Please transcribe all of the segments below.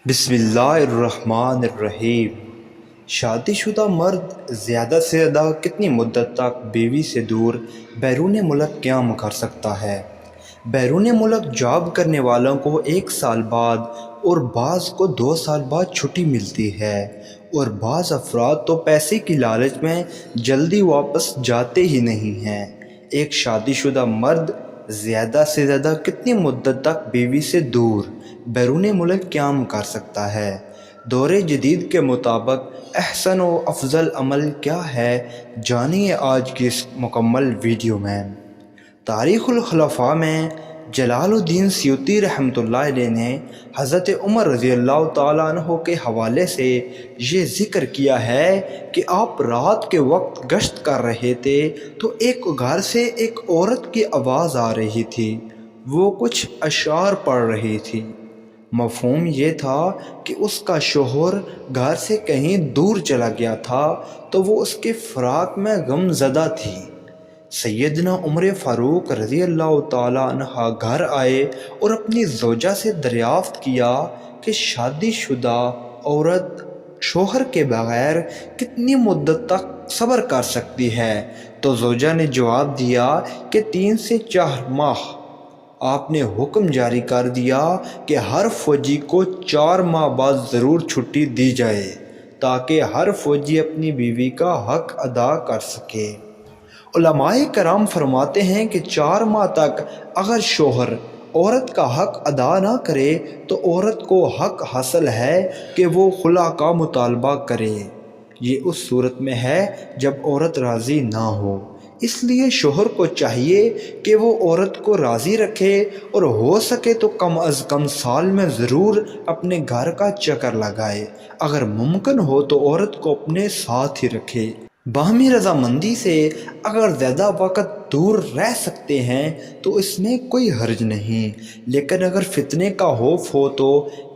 بسم اللہ الرحمن الرحیم۔ شادی شدہ مرد زیادہ سے زیادہ کتنی مدت تک بیوی سے دور بیرون ملک قیام کر سکتا ہے؟ بیرون ملک جاب کرنے والوں کو 1 سال بعد اور بعض کو 2 سال بعد چھٹی ملتی ہے، اور بعض افراد تو پیسے کی لالچ میں جلدی واپس جاتے ہی نہیں ہیں۔ ایک شادی شدہ مرد زیادہ سے زیادہ کتنی مدت تک بیوی سے دور بیرون ملک قیام کر سکتا ہے؟ دور جدید کے مطابق احسن و افضل عمل کیا ہے، جانیے آج کی اس مکمل ویڈیو میں۔ تاریخ الخلفاء میں جلال الدین سیوطی رحمۃ اللہ علیہ نے حضرت عمر رضی اللہ تعالیٰ عنہ کے حوالے سے یہ ذکر کیا ہے کہ آپ رات کے وقت گشت کر رہے تھے تو ایک گھر سے ایک عورت کی آواز آ رہی تھی، وہ کچھ اشعار پڑھ رہی تھی۔ مفہوم یہ تھا کہ اس کا شوہر گھر سے کہیں دور چلا گیا تھا تو وہ اس کے فراق میں غم زدہ تھی۔ سیدنا عمر فاروق رضی اللہ تعالیٰ عنہ گھر آئے اور اپنی زوجہ سے دریافت کیا کہ شادی شدہ عورت شوہر کے بغیر کتنی مدت تک صبر کر سکتی ہے؟ تو زوجہ نے جواب دیا کہ 3 سے 4 ماہ۔ آپ نے حکم جاری کر دیا کہ ہر فوجی کو 4 ماہ بعد ضرور چھٹی دی جائے تاکہ ہر فوجی اپنی بیوی کا حق ادا کر سکے۔ علماء کرام فرماتے ہیں کہ 4 ماہ تک اگر شوہر عورت کا حق ادا نہ کرے تو عورت کو حق حاصل ہے کہ وہ خلا کا مطالبہ کرے۔ یہ اس صورت میں ہے جب عورت راضی نہ ہو، اس لیے شوہر کو چاہیے کہ وہ عورت کو راضی رکھے اور ہو سکے تو کم از کم سال میں ضرور اپنے گھر کا چکر لگائے، اگر ممکن ہو تو عورت کو اپنے ساتھ ہی رکھے۔ باہمی رضامندی سے اگر زیادہ وقت دور رہ سکتے ہیں تو اس میں کوئی حرج نہیں، لیکن اگر فتنے کا خوف ہو تو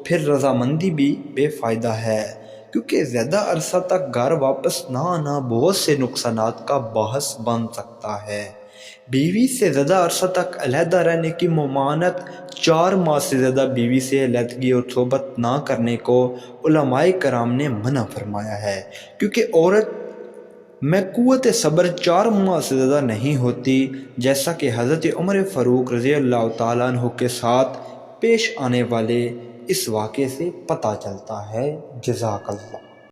پھر رضامندی بھی بے فائدہ ہے، کیونکہ زیادہ عرصہ تک گھر واپس نہ آنا بہت سے نقصانات کا باعث بن سکتا ہے۔ بیوی سے زیادہ عرصہ تک علیحدہ رہنے کی ممانعت 4 ماہ سے زیادہ بیوی سے علیحدگی اور صحبت نہ کرنے کو علماء کرام نے منع فرمایا ہے، کیونکہ عورت میں قوت صبر 4 ماہ سے زیادہ نہیں ہوتی، جیسا کہ حضرت عمر فاروق رضی اللہ تعالیٰ عنہ کے ساتھ پیش آنے والے اس واقعے سے پتہ چلتا ہے۔ جزاک اللہ۔